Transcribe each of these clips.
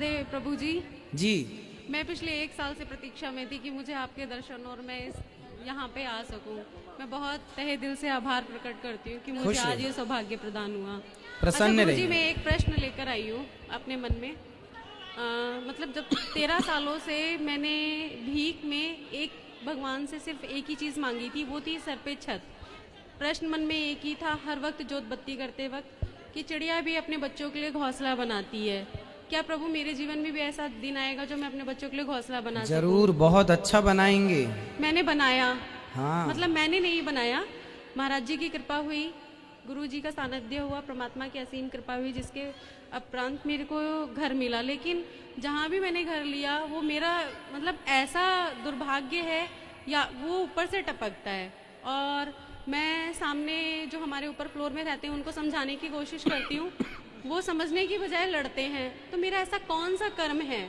महादेव प्रभु जी। जी। मैं पिछले 1 साल से प्रतीक्षा में थी कि मुझे आपके दर्शन और मैं यहाँ पे आ सकूं। मैं बहुत तहे दिल से आभार प्रकट करती हूँ कि मुझे आज ये सौभाग्य प्रदान हुआ। प्रसन्न अच्छा रहिए। जी, मैं एक प्रश्न लेकर आई हूँ अपने मन में। मतलब जब 13 सालों से मैंने भीख में एक भगवान से सिर्फ एक ही चीज़ मांगी थी, वो थी सर पे छत। प्रश्न मन में एक ही था हर वक्त जोत बत्ती करते वक्त कि चिड़िया भी अपने बच्चों के लिए घोंसला बनाती है। क्या प्रभु मेरे जीवन में भी ऐसा दिन आएगा जो मैं अपने बच्चों के लिए घोंसला बना सकूं? जरूर, बहुत अच्छा बनाएंगे। मैंने बनाया। हाँ। मतलब मैंने नहीं बनाया, महाराज जी की कृपा हुई, गुरु जी का सानिध्य हुआ, परमात्मा की असीम कृपा हुई, जिसके उपरांत मेरे को घर मिला। लेकिन जहाँ भी मैंने घर लिया वो मेरा मतलब ऐसा दुर्भाग्य है या वो ऊपर से टपकता है। और मैं सामने जो हमारे ऊपर फ्लोर में रहते हैं उनको समझाने की कोशिश करती हूँ, वो समझने की बजाय लड़ते हैं। तो मेरा ऐसा कौन सा कर्म है,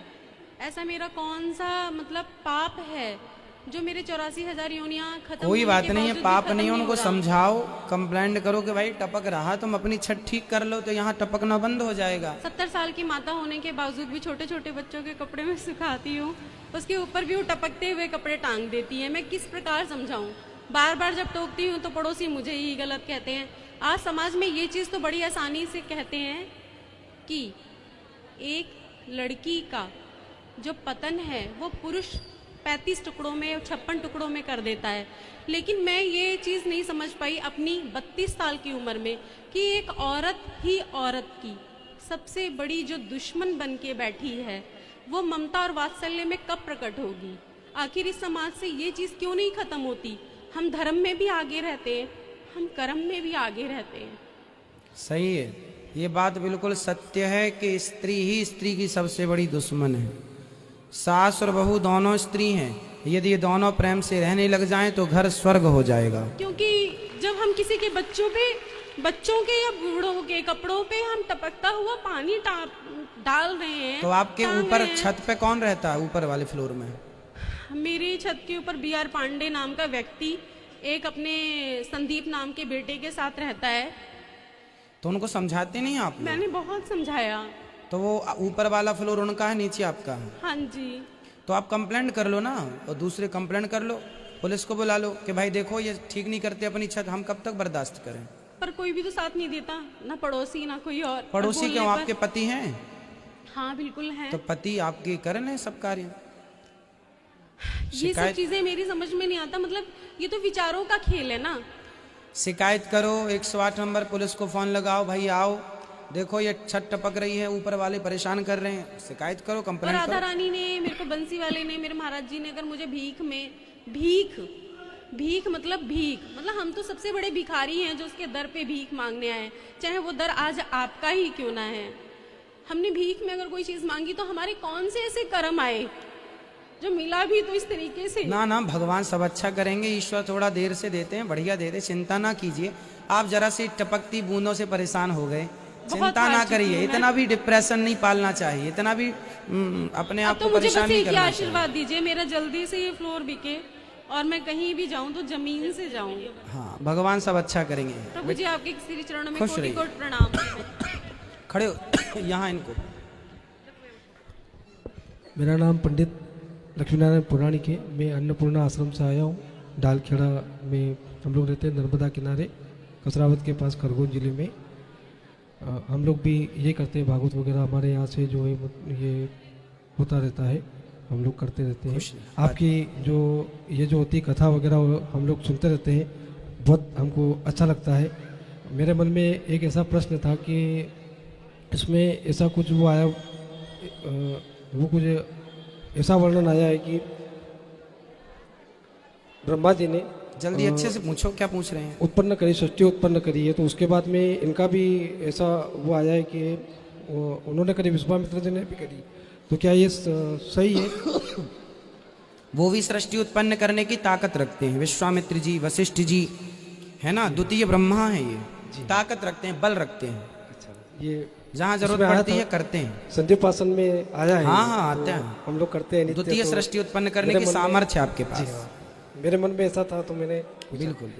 ऐसा मेरा कौन सा मतलब पाप है जो मेरे 84,000 योनियां खत्म कोई बात नहीं है, पाप नहीं है, हो उनको रहा। समझाओ, कंप्लेंट करो कि भाई टपक रहा, तुम अपनी छत ठीक कर लो तो यहाँ टपकना बंद हो जाएगा। 70 साल की माता होने के बावजूद भी छोटे छोटे बच्चों के कपड़े में सुखाती हूँ, उसके ऊपर भी वो टपकते हुए कपड़े टांग देती है। मैं किस प्रकार समझाऊं? बार बार जब टोकती हूँ तो पड़ोसी मुझे ही गलत कहते हैं। आज समाज में ये चीज़ तो बड़ी आसानी से कहते हैं कि एक लड़की का जो पतन है वो पुरुष 35 टुकड़ों में 56 टुकड़ों में कर देता है। लेकिन मैं ये चीज़ नहीं समझ पाई अपनी 32 साल की उम्र में कि एक औरत ही औरत की सबसे बड़ी जो दुश्मन बन के बैठी है वो ममता और वात्सल्य में कब प्रकट होगी? आखिर इस समाज से ये चीज़ क्यों नहीं खत्म होती? हम धर्म में भी आगे रहते हैं, हम कर्म में भी आगे रहते हैं। सही है, ये बात बिल्कुल सत्य है कि स्त्री ही स्त्री की सबसे बड़ी दुश्मन है। सास और बहू दोनों स्त्री हैं, यदि ये दोनों प्रेम से रहने लग जाएं तो घर स्वर्ग हो जाएगा। क्योंकि जब हम किसी के बच्चों के या बूढ़ों के कपड़ों पे हम टपकता हुआ पानी डाल रहे हैं तो आपके ऊपर छत पे कौन रहता है, ऊपर वाले फ्लोर में? मेरी छत के ऊपर BR पांडे नाम का व्यक्ति एक अपने संदीप नाम के बेटे के साथ रहता है। तो उनको समझाते नहीं आप लोग? मैंने बहुत समझाया। तो वो ऊपर वाला फ्लोर उनका है, नीचे आपका है? हाँ जी। तो आप कंप्लेंट कर लो ना, और दूसरे कंप्लेंट कर लो, पुलिस को बुला लो कि भाई देखो ये ठीक नहीं करते अपनी छत, हम कब तक बर्दाश्त करें? पर कोई भी तो साथ नहीं देता, ना पड़ोसी ना कोई और। पड़ोसी क्यों, आपके पति हैं? हाँ बिल्कुल हैं। तो पति आपके कर लें सब कार्य। ये सब चीजें मेरी समझ में नहीं आता, मतलब ये तो विचारों का खेल है ना। शिकायत करो, 108 नंबर पुलिस को फोन लगाओ, भाई आओ देखो ये छत टपक रही है, ऊपर वाले परेशान कर रहे हैं, शिकायत करो, कंप्लेंट करो। राधा रानी ने मेरे को, बंसी वाले ने, मेरे महाराज जी ने अगर मुझे भीख मतलब हम तो सबसे बड़े भिखारी हैं जो उसके दर पे भीख मांगने आए, चाहे वो दर आज आपका ही क्यों ना है। हमने भीख में अगर कोई चीज मांगी तो हमारे कौन से ऐसे कर्म आए जो मिला भी तो इस तरीके से? ना भगवान सब अच्छा करेंगे, ईश्वर थोड़ा देर से देते हैं, बढ़िया देते, चिंता ना कीजिए। आप जरा सी टपकती बूंदों से परेशान हो गए, चिंता ना करिए, इतना भी डिप्रेशन नहीं पालना चाहिए, इतना भी अपने आप को परेशान नहीं करना चाहिए। आशीर्वाद दीजिए मेरा जल्दी से ये फ्लोर बिके और मैं कहीं भी जाऊं तो जमीन से जाऊं। हाँ, भगवान सब अच्छा करेंगे। प्रभु जी आपके श्री चरणों में खुश कोटि रहिए। कोटि प्रणाम। खड़े हो यहाँ इनको। मेरा नाम पंडित लक्ष्मीनारायण पुराणिक है, मैं अन्नपूर्णा आश्रम से आया हूँ। डालखेड़ा में हम लोग रहते हैं, नर्मदा किनारे कसरावत के पास, खरगोन जिले में। हम लोग भी ये करते हैं, भागवत वगैरह हमारे यहाँ से जो है ये होता रहता है, हम लोग करते रहते हैं। आपकी जो होती है कथा वगैरह हम लोग सुनते रहते हैं, बहुत हमको अच्छा लगता है। मेरे मन में एक ऐसा प्रश्न था कि इसमें ऐसा कुछ वो आया, वो कुछ ऐसा वर्णन आया है कि ब्रह्मा जी ने जल्दी अच्छे से पूछो, क्या पूछ रहे हैं? उत्पन्न करी, सृष्टि उत्पन्न करी है, तो उसके बाद में इनका भी ऐसा वो आया है कि उन्होंने करी, विश्वामित्र जी ने भी करी, तो क्या ये सही है? वो भी सृष्टि उत्पन्न करने की ताकत रखते हैं, विश्वामित्र जी, वशिष्ठ जी, है ना, द्वितीय ब्रह्मा है, ये ताकत रखते हैं, बल रखते हैं। अच्छा, ये जहाँ जरूरत पड़ती है करते हैं। संदीपासन में आया है। हाँ आते हैं, हम लोग करते हैं। द्वितीय सृष्टि उत्पन्न करने की सामर्थ्य आपके पास। मेरे मन में ऐसा था तो मैंने बिल्कुल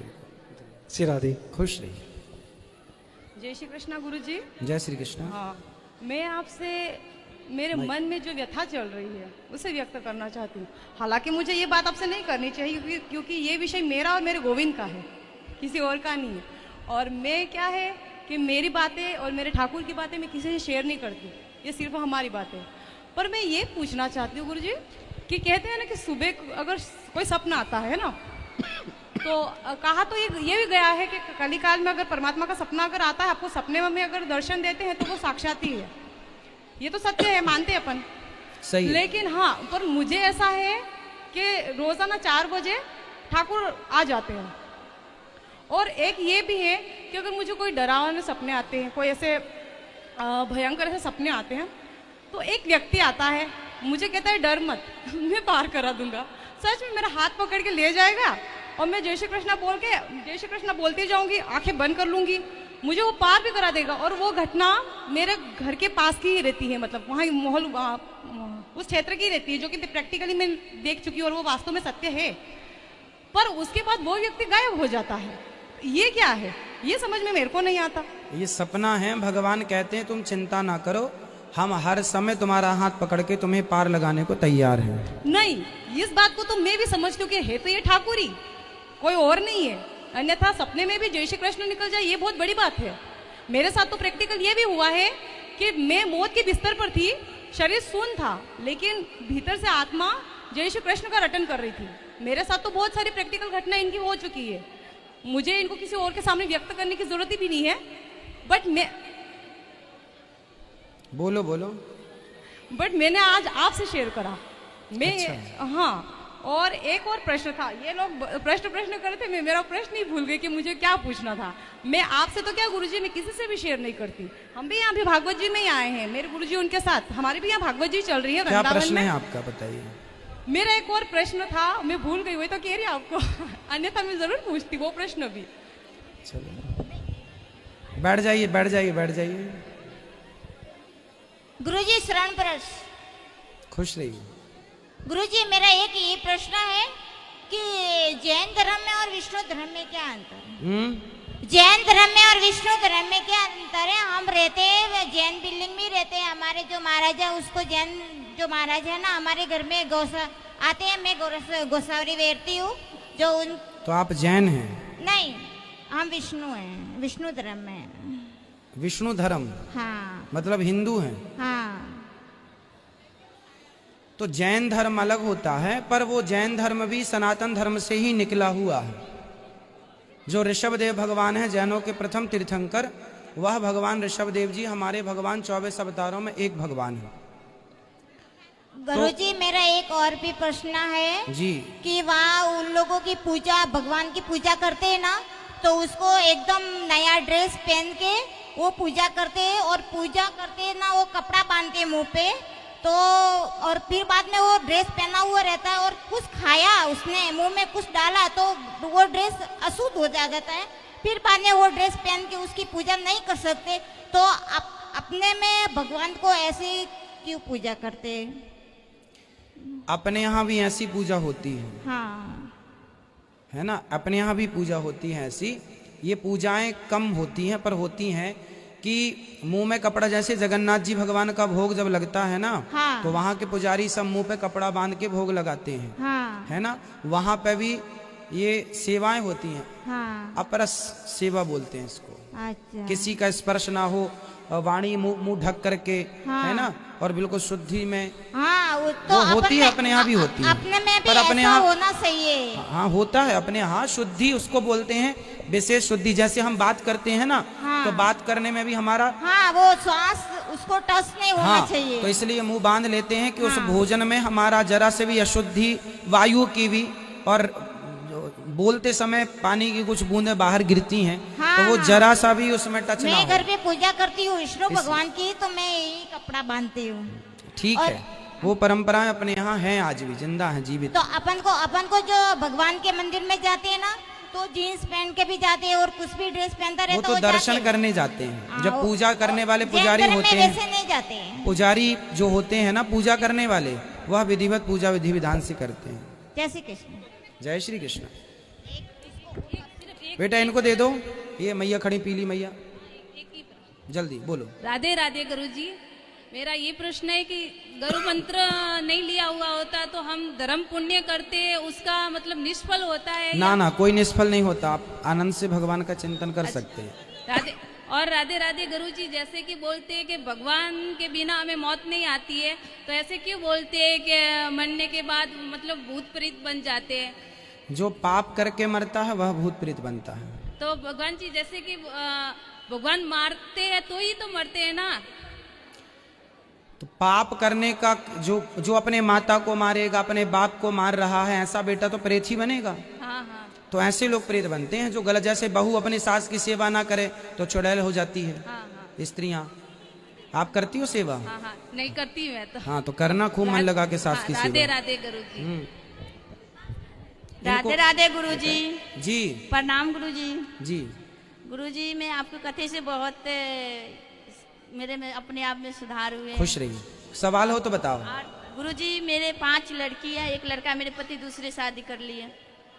श्री राधे। खुश रहिए। जय श्री कृष्णा गुरु जी। जय श्री कृष्ण। हाँ, मैं आपसे मेरे मन में जो व्यथा चल रही है उसे व्यक्त करना चाहती हूँ। हालांकि मुझे ये बात आपसे नहीं करनी चाहिए क्योंकि ये विषय मेरा और मेरे गोविंद का है, किसी और का नहीं है। और मैं क्या है कि मेरी बातें और मेरे ठाकुर की बातें मैं किसी से शेयर नहीं करती, ये सिर्फ हमारी बातें। पर मैं ये पूछना चाहती हूँ गुरुजी कि कहते हैं ना कि सुबह अगर कोई सपना आता है ना, तो कहा तो ये भी गया है कि कली काल में अगर परमात्मा का सपना अगर आता है, आपको सपने में अगर दर्शन देते हैं तो वो साक्षात ही है। ये तो सत्य है, मानते हैं अपन, सही है। लेकिन हाँ, पर मुझे ऐसा है कि रोजाना 4 बजे ठाकुर आ जाते हैं। और एक ये भी है कि अगर मुझे कोई डरावने सपने आते हैं, कोई ऐसे भयंकर ऐसे सपने आते हैं, तो एक व्यक्ति आता है, मुझे कहता है डर मत, मैं पार करा दूंगा। सच में मेरा हाथ पकड़ के ले जाएगा और मैं जय श्री कृष्णा बोल के जय श्री कृष्णा बोलती जाऊंगी, आंखें बंद कर लूंगी, मुझे वो पार भी करा देगा। और वो घटना मेरे घर के पास की ही रहती है, मतलब वहाँ माहौल उस क्षेत्र की रहती है, जो कि प्रैक्टिकली मैं देख चुकी हूँ और वो वास्तव में सत्य है। पर उसके बाद वो व्यक्ति गायब हो जाता है। ये क्या है, ये समझ में मेरे को नहीं आता। ये सपना है। भगवान कहते हैं तुम चिंता ना करो, हम हर समय तुम्हारा हाथ पकड़ के तुम्हें पार लगाने को तैयार हैं। नहीं, इस बात को तो मैं भी समझती हूँ कि है तो ये ठाकुर ही, कोई और नहीं है। अन्यथा सपने में भी जय श्री कृष्ण निकल जाए, ये बहुत बड़ी बात है। मेरे साथ तो प्रैक्टिकल ये भी हुआ है कि मैं मौत के बिस्तर पर थी, शरीर शून्य था, लेकिन भीतर से आत्मा जय श्री कृष्ण का रटन कर रही थी। मेरे साथ तो बहुत सारी प्रैक्टिकल घटना इनकी हो चुकी है, मुझे इनको किसी और के सामने व्यक्त करने की जरूरत भी नहीं है। बट मैं बोलो बोलो। बट मैंने आज आपसे शेयर करा। मैं अच्छा। हाँ, और एक और प्रश्न था, ये लोग प्रश्न कर रहे थे, मैं मेरा प्रश्न ही भूल गई कि मुझे क्या पूछना था। मैं आपसे तो क्या गुरुजी, मैं किसी से भी शेयर नहीं करती। हम भी यहाँ भी भागवत जी में ही आए हैं, मेरे गुरुजी उनके साथ, हमारी भी यहाँ भागवत जी चल रही है। क्या प्रश्न है आपका, बताइए। मेरा एक और प्रश्न था, मैं भूल गई, वही तो कह रही आपको अन्यथा मैं जरूर पूछती वो प्रश्न भी। चलो बैठ जाइए, बैठ जाइए, बैठ जाइए। गुरुजी शरण प्रस। खुश रहिए। गुरुजी मेरा एक ये प्रश्न है कि जैन धर्म में और विष्णु धर्म में क्या अंतर है? जैन धर्म में और विष्णु धर्म में क्या अंतर है? हम रहते हैं जैन बिल्डिंग में रहते हैं, हमारे जो महाराज है उसको जैन जो महाराज है ना, हमारे घर में गौसा आते हैं, मैं गोसावरी बैठती हूँ जो उन। तो आप जैन हैं? नहीं, हम विष्णु हैं, विष्णु धर्म में हैं। विष्णु धर्म? हाँ। मतलब हिंदू हैं? हाँ। तो जैन धर्म अलग होता है, पर वो जैन धर्म भी सनातन धर्म से ही निकला हुआ है। जो ऋषभदेव भगवान है जैनों के प्रथम तीर्थंकर, वह भगवान ऋषभदेव जी हमारे भगवान 24 अवतारों में एक भगवान है। गुरुजी मेरा एक और भी प्रश्न है जी, कि वहाँ उन लोगों की पूजा, भगवान की पूजा करते हैं ना, तो उसको एकदम नया ड्रेस पहन के वो पूजा करते हैं, और पूजा करते हैं ना वो कपड़ा बांधते हैं मुंह पे, तो और फिर बाद में वो ड्रेस पहना हुआ रहता है और कुछ खाया उसने, मुंह में कुछ डाला तो वो ड्रेस अशुद्ध हो जाता है, फिर बाद में वो ड्रेस पहन के उसकी पूजा नहीं कर सकते। तो अपने में भगवान को ऐसे क्यों पूजा करते हैं? अपने यहाँ भी ऐसी पूजा होती है। हाँ, है ना, अपने यहाँ भी पूजा होती है ऐसी। ये पूजाएं कम होती हैं, पर होती हैं कि मुंह में कपड़ा, जैसे जगन्नाथ जी भगवान का भोग जब लगता है ना, हाँ। तो वहाँ के पुजारी सब मुंह पे कपड़ा बांध के भोग लगाते हैं। हाँ। है ना, वहाँ पे भी ये सेवाएं होती हैं। हाँ। अपरस सेवा बोलते हैं इसको। अच्छा। किसी का स्पर्श ना हो, वाणी मुंह ढक करके, हाँ। है ना, और बिल्कुल शुद्धि में। हाँ, वो तो वो होती है, अपने यहाँ भी होती है, अपने में भी पर अपने ऐसा यहाँ होना चाहिए। हाँ होता है अपने यहाँ। शुद्धि उसको बोलते हैं, विशेष शुद्धि। जैसे हम बात करते हैं ना, हाँ। तो बात करने में भी हमारा, हाँ, वो श्वास उसको टच नहीं होना हाँ, चाहिए। तो इसलिए मुंह बांध लेते हैं कि उस हाँ। भोजन में हमारा जरा से भी अशुद्धि, वायु की भी, और बोलते समय पानी की कुछ बूंदें बाहर गिरती हैं, हाँ, तो वो हाँ। जरा सा भी उसमें टच ना मैं हो। घर पे पूजा करती हूँ विष्णु भगवान की, तो मैं यही कपड़ा बांधती हूँ। ठीक और- है, वो परंपराएं अपने यहाँ हैं, आज भी जिंदा हैं, जीवित। तो अपन को जो भगवान के मंदिर में जाते हैं ना, तो जीन्स पहन के भी जाते हैं और कुछ भी ड्रेस पहनता वो रहता तो है, दर्शन जाते करने जाते हैं। हाँ, जब वो- पूजा करने वाले जैन पुजारी धर्म में होते हैं, वैसे नहीं जाते हैं। पुजारी जो होते हैं ना, पूजा करने वाले, वह विधिवत पूजा विधि विधान से करते हैं। जय श्री कृष्ण। जय श्री कृष्ण। बेटा इनको दे दो, ये मैया खड़ी, पीली मैया, जल्दी बोलो। राधे राधे गुरुजी। मेरा ये प्रश्न है कि गुरु मंत्र नहीं लिया हुआ होता तो हम धर्म पुण्य करते, उसका मतलब निष्फल होता है ना ना, कोई निष्फल नहीं होता। आप आनंद से भगवान का चिंतन कर सकते हैं। राधे और राधे राधे गुरुजी, जैसे कि बोलते हैं कि भगवान के बिना हमें मौत नहीं आती है, तो ऐसे क्यों बोलते हैं कि मरने के बाद मतलब भूत प्रेत बन जाते हैं? जो पाप करके मरता है वह भूत प्रेत बनता है। तो भगवान जी जैसे कि भगवान मारते हैं तो ही तो मरते हैं ना। तो पाप करने का जो अपने माता को मारेगा, अपने बाप को मार रहा है, ऐसा बेटा तो प्रेत ही बनेगा। हाँ हाँ तो ऐसे लोग प्रेत बनते हैं जो गलत, जैसे बहू अपनी सास की सेवा ना करे तो चुड़ैल हो जाती है। हाँ हाँ स्त्रियां, आप करती हो सेवा? हाँ हाँ नहीं करती मैं तो। हाँ तो करना, खूब मन लगा के सास की राधे सेवा। राधे गुरुजी। राधे राधे गुरुजी। जी प्रणाम गुरुजी। जी गुरुजी, मैं आपकी कथे से बहुत मेरे में अपने आप में सुधार हुए। खुश रहिए। सवाल हो तो बताओ। और गुरुजी, मेरे 5 लड़की है, 1 लड़का। मेरे पति दूसरे शादी कर लिए।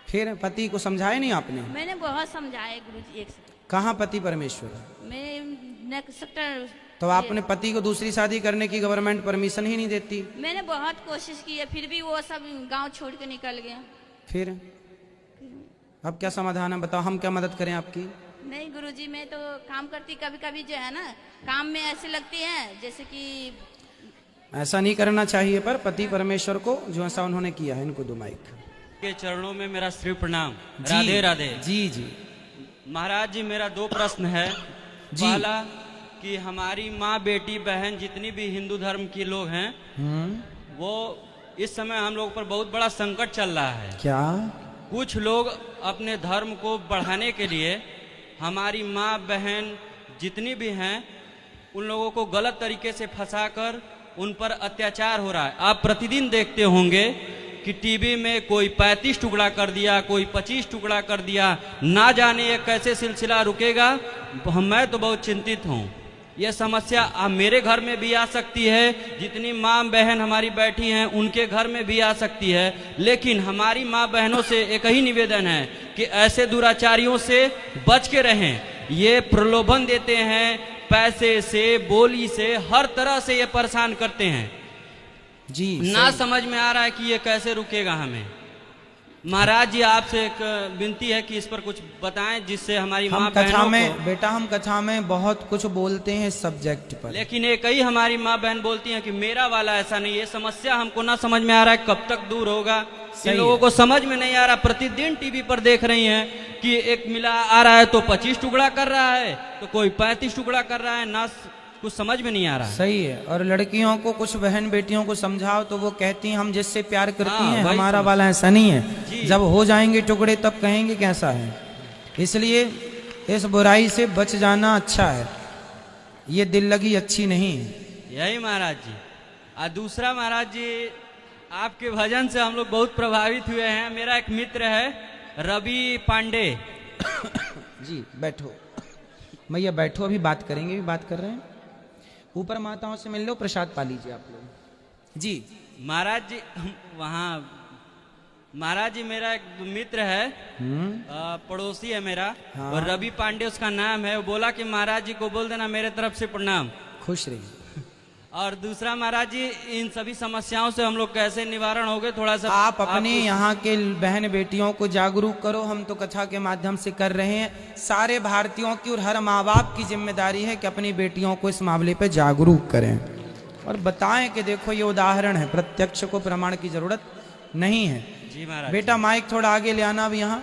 फिर पति को समझाया नहीं आपने? मैंने बहुत समझाया गुरुजी। एक कहाँ पति परमेश्वर? मैं नेक्स्ट सेक्टर। तो आपने पति को दूसरी शादी करने की गवर्नमेंट परमिशन ही नहीं देती। मैंने बहुत कोशिश की है, फिर भी वो सब गांव छोड़ के निकल गए। फिर अब क्या समाधान है बताओ, हम क्या मदद करें आपकी? नहीं गुरुजी, मैं तो काम करती, कभी कभी जो है ना काम में ऐसे लगती है जैसे कि। ऐसा नहीं करना चाहिए, पर पति परमेश्वर को जो ऐसा उन्होंने किया है, इनको दो माइक। के चरणों में मेरा श्री प्रणाम। जी, राधे राधे। जी जी महाराज जी, मेरा 2 प्रश्न है। जी। पहला कि हमारी माँ, बेटी, बहन जितनी भी हिंदू धर्म के लोग हैं, वो इस समय हम लोग पर बहुत बड़ा संकट चल रहा है। क्या? कुछ लोग अपने धर्म को बढ़ाने के लिए हमारी माँ बहन जितनी भी हैं उन लोगों को गलत तरीके से फंसाकर उन पर अत्याचार हो रहा है। आप प्रतिदिन देखते होंगे कि टीवी में कोई 35 टुकड़ा कर दिया, कोई 25 टुकड़ा कर दिया, ना जाने ये कैसे सिलसिला रुकेगा। मैं तो बहुत चिंतित हूँ। ये समस्या अब मेरे घर में भी आ सकती है, जितनी माँ बहन हमारी बैठी हैं उनके घर में भी आ सकती है। लेकिन हमारी माँ बहनों से एक ही निवेदन है कि ऐसे दुराचारियों से बच के रहें। ये प्रलोभन देते हैं, पैसे से, बोली से, हर तरह से ये परेशान करते हैं। जी ना समझ में आ रहा है कि ये कैसे रुकेगा हमें। महाराज जी, आपसे एक विनती है कि इस पर कुछ बताएं जिससे हमारी हम माँ कथा बहनों में को। बेटा, हम कथा में बहुत कुछ बोलते हैं सब्जेक्ट पर, लेकिन एक ही हमारी माँ बहन बोलती हैं कि मेरा वाला ऐसा नहीं। ये समस्या हमको ना समझ में आ रहा है कब तक दूर होगा। इन लोगों को समझ में नहीं आ रहा। प्रतिदिन टीवी पर देख रही हैं कि एक मिला आ रहा है तो 25 टुकड़ा कर रहा है, तो कोई 35 टुकड़ा कर रहा है। ना कुछ समझ में नहीं आ रहा है। सही है। और लड़कियों को, कुछ बहन बेटियों को समझाओ तो वो कहती हैं हम जिससे प्यार करती हैं वही हमारा समझ। वाला ऐसा नहीं है। जब हो जाएंगे टुकड़े तब कहेंगे कैसा है। इसलिए इस बुराई से बच जाना अच्छा है, ये दिल लगी अच्छी नहीं है। यही महाराज जी। और दूसरा महाराज जी, आपके भजन से हम लोग बहुत प्रभावित हुए हैं। मेरा एक मित्र है रवि पांडे। जी बैठो भैया, बैठो, अभी बात करेंगे, अभी बात कर रहे हैं। ऊपर माताओं से मिल लो, प्रसाद पा लीजिए आप लोग। जी महाराज जी, वहाँ महाराज जी मेरा एक मित्र है, पड़ोसी है मेरा। हाँ। और रवि पांडे उसका नाम है। वो बोला कि महाराज जी को बोल देना मेरे तरफ से प्रणाम। खुश रहिए। और दूसरा महाराज जी, इन सभी समस्याओं से हम लोग कैसे निवारण हो गए, थोड़ा सा आप अपने यहाँ के बहन बेटियों को जागरूक करो। हम तो कथा के माध्यम से कर रहे हैं। सारे भारतीयों की और हर माँ बाप की जिम्मेदारी है कि अपनी बेटियों को इस मामले पे जागरूक करें और बताएं कि देखो ये उदाहरण है, प्रत्यक्ष को प्रमाण की जरूरत नहीं है। जी महाराज। बेटा माइक थोड़ा आगे ले आना अब यहाँ।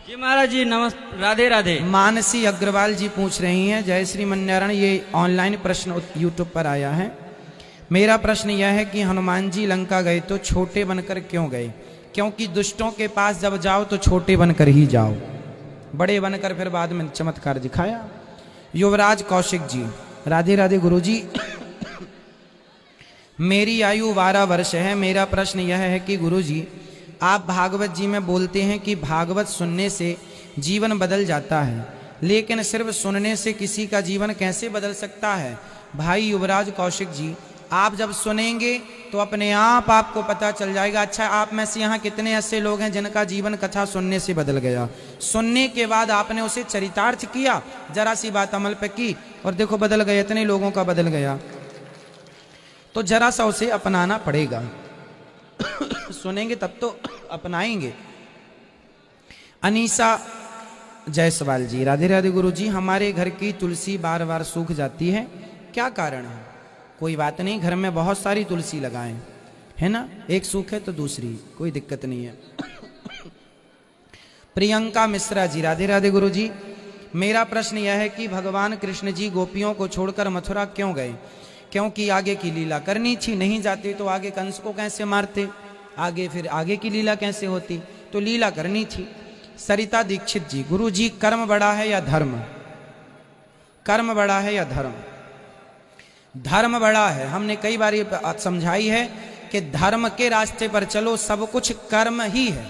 जी महाराज जी, नमस्ते, राधे राधे। मानसी अग्रवाल जी पूछ रही हैं, जय श्री मन्नारायण। ये ऑनलाइन प्रश्न यूट्यूब पर आया है। मेरा प्रश्न यह है कि हनुमान जी लंका गए तो छोटे बनकर क्यों गए? क्योंकि दुष्टों के पास जब जाओ तो छोटे बनकर ही जाओ, बड़े बनकर फिर बाद में चमत्कार दिखाया। युवराज कौशिक जी, राधे राधे गुरु जी। मेरी आयु 12 वर्ष है। मेरा प्रश्न यह है कि गुरु जी, आप भागवत जी में बोलते हैं कि भागवत सुनने से जीवन बदल जाता है, लेकिन सिर्फ सुनने से किसी का जीवन कैसे बदल सकता है? भाई युवराज कौशिक जी, आप जब सुनेंगे तो अपने आप आपको पता चल जाएगा। अच्छा, आप में से यहाँ कितने ऐसे लोग हैं जिनका जीवन कथा सुनने से बदल गया? सुनने के बाद आपने उसे चरितार्थ किया, जरा सी बात अमल पे की और देखो बदल गया। इतने लोगों का बदल गया। तो जरा सा उसे अपनाना पड़ेगा। सुनेंगे तब तो अपनाएंगे। अनीसा जायसवाल जी, राधे राधे गुरु जी, हमारे घर की तुलसी बार बार सूख जाती है, क्या कारण है? कोई बात नहीं, घर में बहुत सारी तुलसी लगाएं, है ना, एक सूखे तो दूसरी, कोई दिक्कत नहीं है। प्रियंका मिश्रा जी, राधे राधे गुरु जी, मेरा प्रश्न यह है कि भगवान कृष्ण जी गोपियों को छोड़कर मथुरा क्यों गए? क्योंकि आगे की लीला करनी थी, नहीं जाते तो आगे कंस को कैसे मारते, आगे फिर आगे की लीला कैसे होती, तो लीला करनी थी। सरिता दीक्षित जी, गुरु जी कर्म बड़ा है या धर्म? कर्म बड़ा है या धर्म? धर्म बड़ा है। हमने कई बार ये समझाई है कि धर्म के रास्ते पर चलो, सब कुछ कर्म ही है,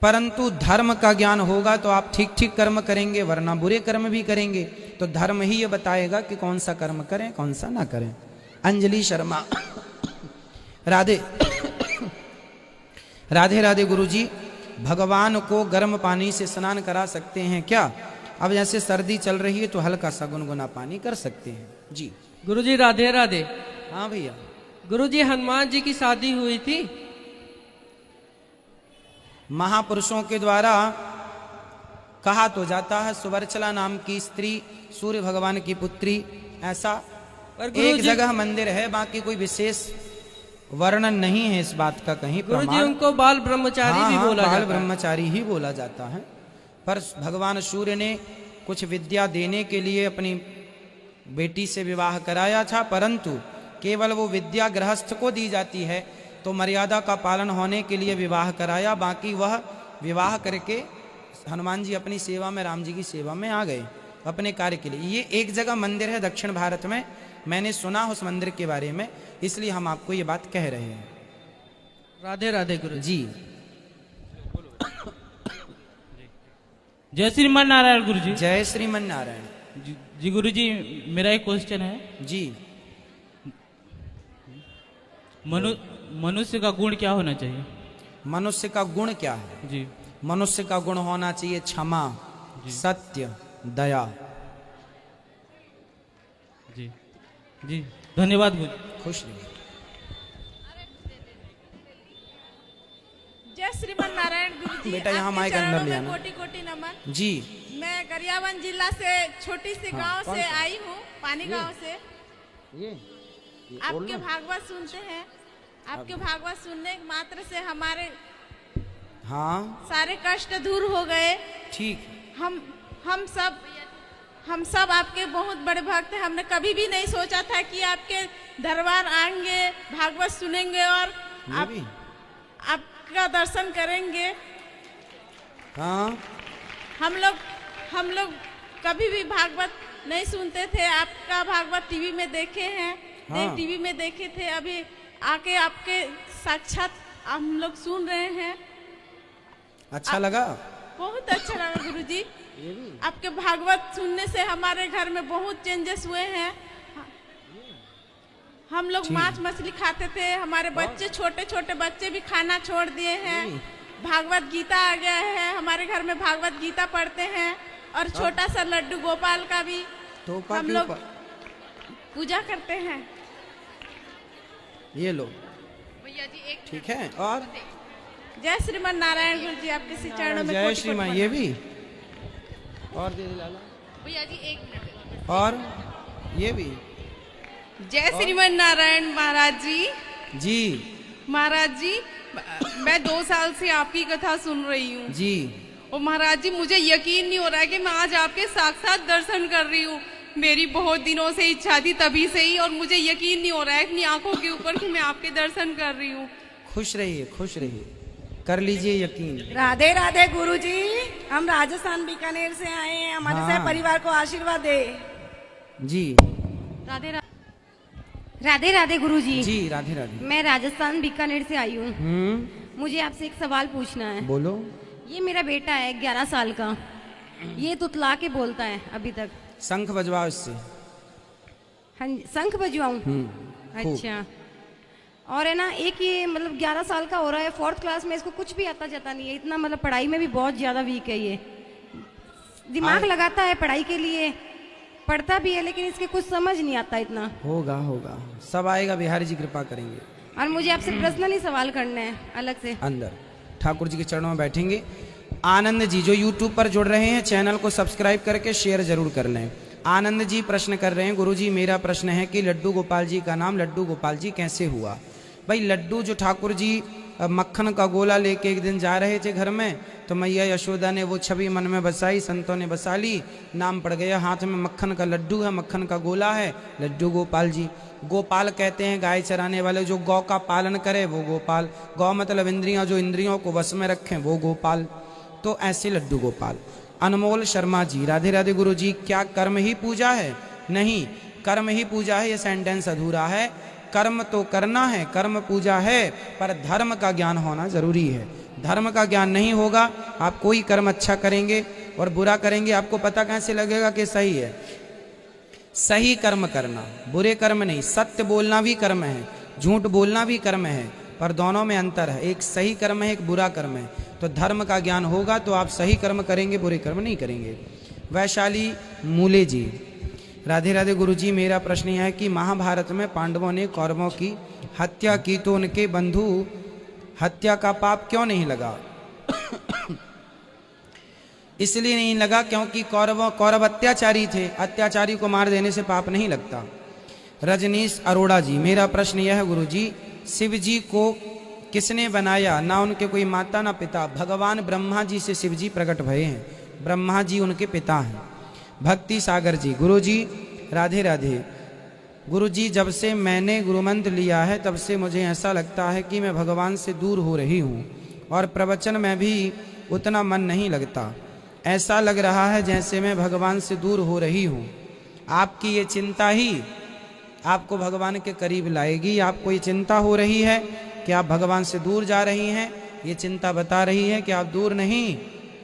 परंतु धर्म का ज्ञान होगा तो आप ठीक ठीक कर्म करेंगे, वरना बुरे कर्म भी करेंगे। तो धर्म ही ये बताएगा कि कौन सा कर्म करें कौन सा ना करें। अंजलि शर्मा, राधे राधे राधे गुरु जी, भगवान को गर्म पानी से स्नान करा सकते हैं क्या? अब जैसे सर्दी चल रही है तो हल्का सा गुनगुना पानी कर सकते हैं जी। गुरु जी राधे राधे। हाँ भैया। गुरु जी हनुमान जी की शादी हुई थी? महापुरुषों के द्वारा कहा तो जाता है, सुवर्चला नाम की स्त्री सूर्य भगवान की पुत्री, ऐसा एक जगह मंदिर है, बाकी कोई विशेष वर्णन नहीं है इस बात का कहीं गुरु जी प्रमाण। उनको बाल ब्रह्मचारी भी बोला बाल जाता है। ब्रह्मचारी ही बोला जाता है। पर भगवान सूर्य ने कुछ विद्या देने के लिए अपनी बेटी से विवाह कराया था, परंतु केवल वो विद्या गृहस्थ को दी जाती है, तो मर्यादा का पालन होने के लिए विवाह कराया, बाकी वह विवाह करके हनुमान जी अपनी सेवा में, राम जी की सेवा में आ गए अपने कार्य के लिए। ये एक जगह मंदिर है दक्षिण भारत में, मैंने सुना उस मंदिर के बारे में, इसलिए हम आपको ये बात कह रहे हैं। राधे राधे गुरु जी। जय श्रीमान नारायण गुरु जी। जय श्रीमन नारायण जी गुरु जी, मेरा एक क्वेश्चन है जी। मनुष्य का गुण क्या होना चाहिए? मनुष्य का गुण क्या है? जी, मनुष्य का गुण होना चाहिए क्षमा, सत्य, दया। जी जी, धन्यवाद गुरु। खुश रहिए। जय श्रीमान नारायण गुरु जी। बेटा, यहाँ आपके माइक अंदर चरणों ले में आना। कोटि कोटि नमन। जी। मैं गरियाबंद जिला से छोटी सी गांव कौन से सा? आई हूँ, पानी गांव से। ये आपके भागवत सुनते हैं, आपके भागवत सुनने मात्र से हमारे हाँ सारे कष्ट दूर हो गए। ठीक। हम सब आपके बहुत बड़े भक्त हैं। हमने कभी भी नहीं सोचा था कि आपके दरबार आएंगे, भागवत सुनेंगे और आपका दर्शन करेंगे। हाँ। हम लोग कभी भी भागवत नहीं सुनते थे, आपका भागवत टीवी में देखे हैं। हाँ। टीवी में देखे थे, अभी आके आपके साक्षात हम लोग सुन रहे हैं। अच्छा लगा? बहुत अच्छा लगा गुरुजी। आपके भागवत सुनने से हमारे घर में बहुत चेंजेस हुए हैं। हम लोग मांस मछली खाते थे, हमारे बच्चे छोटे छोटे बच्चे भी खाना छोड़ दिए हैं। भागवत गीता आ गया है, हमारे घर में भागवत गीता पढ़ते हैं और छोटा सा लड्डू गोपाल का भी हम लोग पूजा करते हैं। ये लो भैया जी एक ठीक है। और जय श्रीमान नारायण गुरु जी, आपके श्री चरणों में जय कोटि श्रीमान। कोटि ये भी और दे दे लाला। भैया जी एक मिनट। और ये भी। जय श्रीमान नारायण महाराज जी। जी महाराज जी, मैं 2 साल से आपकी कथा सुन रही हूँ जी। और महाराज जी, मुझे यकीन नहीं हो रहा है कि मैं आज आपके साक्षात दर्शन कर रही हूँ। मेरी बहुत दिनों से इच्छा थी तभी से ही, और मुझे यकीन नहीं हो रहा है अपनी आंखों के ऊपर कि मैं आपके दर्शन कर रही हूँ। खुश रहिए, खुश रहिए, कर लीजिए यकीन। राधे राधे गुरुजी, हम राजस्थान बीकानेर से आए हैं, हमारे सारे परिवार को आशीर्वाद दे। जी। राधे राधे गुरुजी। जी राधे राधे। मैं राजस्थान बीकानेर से आई हूँ। मुझे आपसे एक सवाल पूछना है। बोलो। ये मेरा बेटा है 11 साल का, ये तुतला के बोलता है अभी तक। शंख बजवाओ इससे। हाँ, शंख बजवाऊं? अच्छा। और है ना, एक ये मतलब 11 साल का हो रहा है, 4th क्लास में, इसको कुछ भी आता जाता नहीं है, इतना मतलब पढ़ाई में भी बहुत ज्यादा वीक है ये। दिमाग लगाता है पढ़ाई के लिए, पढ़ता भी है लेकिन इसके कुछ समझ नहीं आता इतना। होगा होगा, सब आएगा, बिहारी जी कृपा करेंगे। और मुझे आपसे पर्सनली सवाल करना है अलग से। अंदर ठाकुर जी के चरणों में बैठेंगे। आनंद जी जो यूट्यूब पर जुड़ रहे हैं, चैनल को सब्सक्राइब करके शेयर जरूर कर लें। आनंद जी प्रश्न कर रहे हैं, गुरुजी मेरा प्रश्न है कि लड्डू गोपाल जी का नाम लड्डू गोपाल जी कैसे हुआ? भाई लड्डू जो ठाकुर जी मक्खन का गोला लेके एक दिन जा रहे थे घर में, तो मैया यशोदा ने वो छवि मन में बसाई, संतों ने बसा ली, नाम पड़ गया। हाथ में मक्खन का लड्डू है, मक्खन का गोला है, लड्डू गोपाल जी। गोपाल कहते हैं गाय चराने वाले, जो गौ का पालन करे वो गोपाल। गौ मतलब इंद्रियां, जो इंद्रियों को वश में रखें वो गोपाल। तो ऐसे लड्डू गोपाल। अनमोल शर्मा जी राधे राधे गुरु जी, क्या कर्म ही पूजा है? नहीं, कर्म ही पूजा है ये सेंटेंस अधूरा है। कर्म तो करना है, कर्म पूजा है, पर धर्म का ज्ञान होना जरूरी है। धर्म का ज्ञान नहीं होगा, आप कोई कर्म अच्छा करेंगे और बुरा करेंगे, आपको पता कैसे लगेगा कि सही है? सही कर्म करना, बुरे कर्म नहीं। सत्य बोलना भी कर्म है, झूठ बोलना भी कर्म है, पर दोनों में अंतर है। एक सही कर्म है, एक बुरा कर्म है। तो धर्म का ज्ञान होगा तो आप सही कर्म करेंगे, बुरे कर्म नहीं करेंगे। वैशाली मूले जी राधे राधे गुरु जी, मेरा प्रश्न यह है कि महाभारत में पांडवों ने कौरवों की हत्या की तो उनके बंधु हत्या का पाप क्यों नहीं लगा? इसलिए नहीं लगा क्योंकि कौरव अत्याचारी थे, अत्याचारी को मार देने से पाप नहीं लगता। रजनीश अरोड़ा जी, मेरा प्रश्न यह है गुरु जी, शिव जी को किसने बनाया? ना उनके कोई माता ना पिता, भगवान ब्रह्मा जी से शिव जी प्रकट भये हैं, ब्रह्मा जी उनके पिता हैं। भक्ति सागर जी, गुरु जी राधे राधे गुरु जी, जब से मैंने गुरुमंत्र लिया है तब से मुझे ऐसा लगता है कि मैं भगवान से दूर हो रही हूँ और प्रवचन में भी उतना मन नहीं लगता। ऐसा लग रहा है जैसे मैं भगवान से दूर हो रही हूँ। आपकी ये चिंता ही आपको भगवान के करीब लाएगी। आपको ये चिंता हो रही है कि आप भगवान से दूर जा रही हैं, ये चिंता बता रही है कि आप दूर नहीं,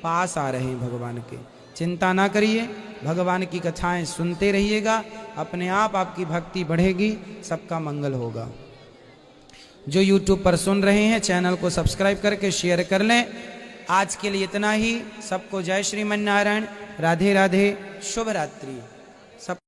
पास आ रहे हैं भगवान के। चिंता ना करिए, भगवान की कथाएं सुनते रहिएगा, अपने आप आपकी भक्ति बढ़ेगी, सबका मंगल होगा। जो YouTube पर सुन रहे हैं चैनल को सब्सक्राइब करके शेयर कर लें। आज के लिए इतना ही। सबको जय श्रीमन नारायण, राधे राधे, शुभ रात्रि। सब